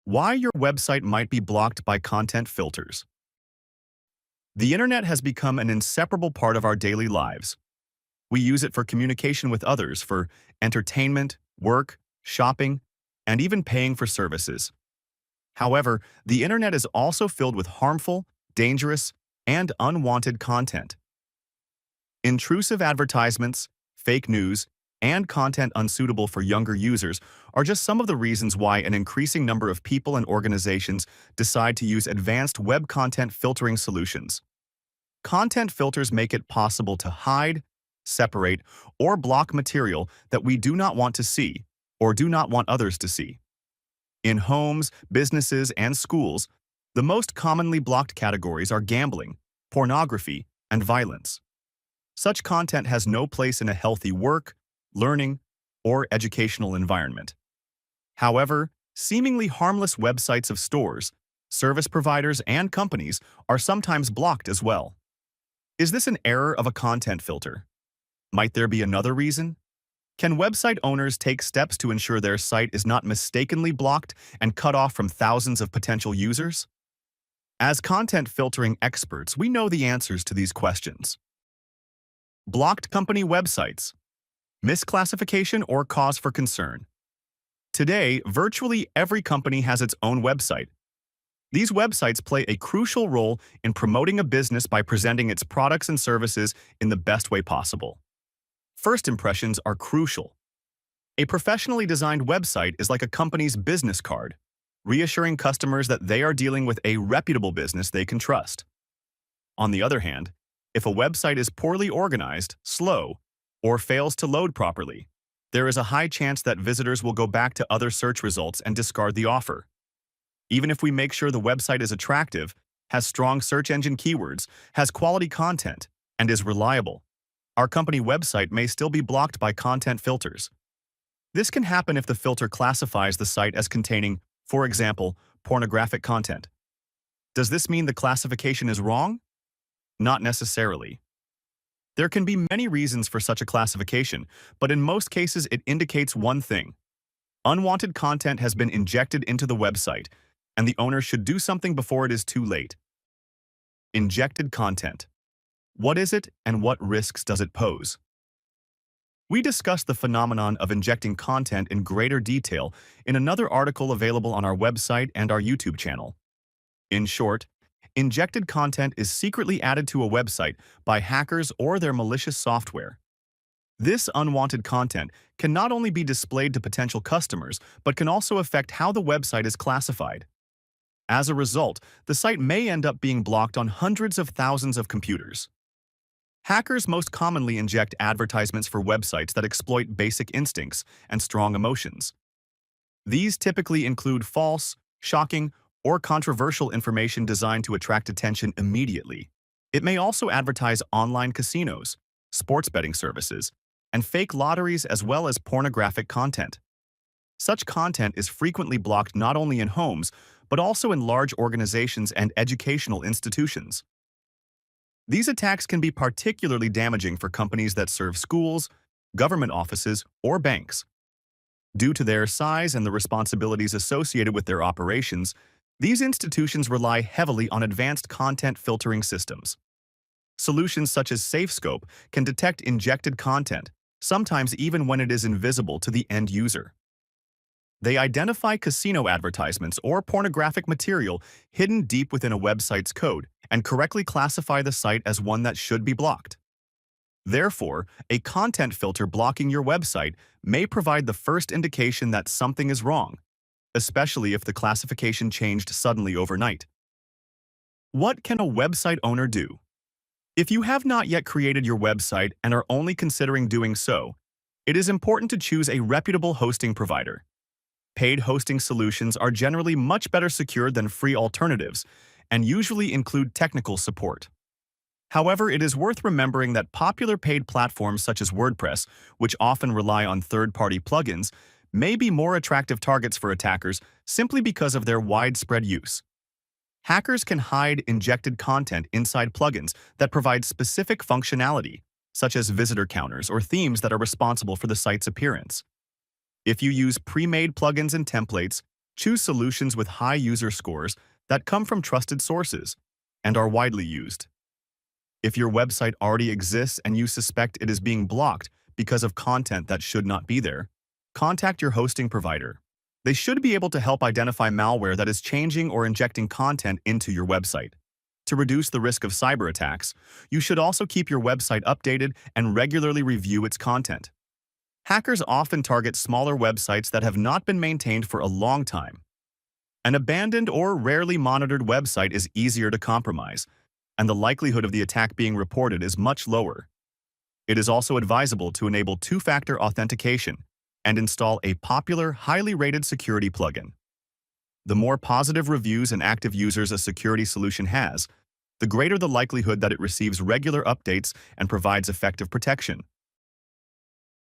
Why your website might be blocked by content filters. The internet has become an inseparable part of our daily lives. We use it for communication with others, for entertainment, work, shopping, and even paying for services. However, the internet is also filled with harmful, dangerous, and unwanted content. Intrusive advertisements, fake news, and content unsuitable for younger users are just some of the reasons why an increasing number of people and organizations decide to use advanced web content filtering solutions. Content filters make it possible to hide, separate, or block material that we do not want to see or do not want others to see. In homes, businesses, and schools, the most commonly blocked categories are gambling, pornography, and violence. Such content has no place in a healthy work, learning, or educational environment. However, seemingly harmless websites of stores, service providers, and companies are sometimes blocked as well. Is this an error of a content filter? Might there be another reason? Can website owners take steps to ensure their site is not mistakenly blocked and cut off from thousands of potential users? As content filtering experts, we know the answers to these questions. Blocked company websites. Misclassification or cause for concern. Today, virtually every company has its own website. These websites play a crucial role in promoting a business by presenting its products and services in the best way possible. First impressions are crucial. A professionally designed website is like a company's business card, reassuring customers that they are dealing with a reputable business they can trust. On the other hand, if a website is poorly organized, slow, or fails to load properly, there is a high chance that visitors will go back to other search results and discard the offer. Even if we make sure the website is attractive, has strong search engine keywords, has quality content, and is reliable, our company website may still be blocked by content filters. This can happen if the filter classifies the site as containing, for example, pornographic content. Does this mean the classification is wrong? Not necessarily. There can be many reasons for such a classification, but in most cases it indicates one thing. Unwanted content has been injected into the website, and the owner should do something before it is too late. Injected content. What is it and what risks does it pose? We discussed the phenomenon of injecting content in greater detail in another article available on our website and our YouTube channel. In short, injected content is secretly added to a website by hackers or their malicious software. This unwanted content can not only be displayed to potential customers, but can also affect how the website is classified. As a result, the site may end up being blocked on hundreds of thousands of computers. Hackers most commonly inject advertisements for websites that exploit basic instincts and strong emotions. These typically include false, shocking, or controversial information designed to attract attention immediately. It may also advertise online casinos, sports betting services, and fake lotteries as well as pornographic content. Such content is frequently blocked not only in homes, but also in large organizations and educational institutions. These attacks can be particularly damaging for companies that serve schools, government offices, or banks. Due to their size and the responsibilities associated with their operations, these institutions rely heavily on advanced content filtering systems. Solutions such as SafeScope can detect injected content, sometimes even when it is invisible to the end user. They identify casino advertisements or pornographic material hidden deep within a website's code and correctly classify the site as one that should be blocked. Therefore, a content filter blocking your website may provide the first indication that something is wrong, especially if the classification changed suddenly overnight. What can a website owner do? If you have not yet created your website and are only considering doing so, it is important to choose a reputable hosting provider. Paid hosting solutions are generally much better secured than free alternatives and usually include technical support. However, it is worth remembering that popular paid platforms such as WordPress, which often rely on third-party plugins, may be more attractive targets for attackers simply because of their widespread use. Hackers can hide injected content inside plugins that provide specific functionality, such as visitor counters or themes that are responsible for the site's appearance. If you use pre-made plugins and templates, Choose solutions with high user scores that come from trusted sources and are widely used. If your website already exists and you suspect it is being blocked because of content that should not be there, contact your hosting provider. They should be able to help identify malware that is changing or injecting content into your website. To reduce the risk of cyber attacks, you should also keep your website updated and regularly review its content. Hackers often target smaller websites that have not been maintained for a long time. An abandoned or rarely monitored website is easier to compromise, and the likelihood of the attack being reported is much lower. It is also advisable to enable two-factor authentication and install a popular, highly rated security plugin. The more positive reviews and active users a security solution has, the greater the likelihood that it receives regular updates and provides effective protection.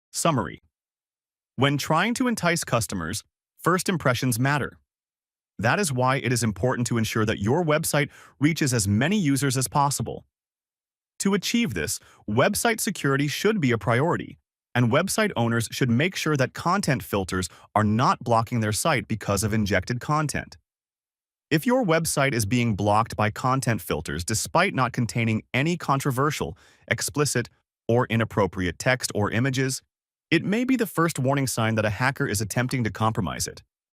Summary: when trying to entice customers, first impressions matter. That is why it is important to ensure that your website reaches as many users as possible. To achieve this, website security should be a priority, and website owners should make sure that content filters are not blocking their site because of injected content. If your website is being blocked by content filters despite not containing any controversial, explicit, or inappropriate text or images, it may be the first warning sign that a hacker is attempting to compromise it.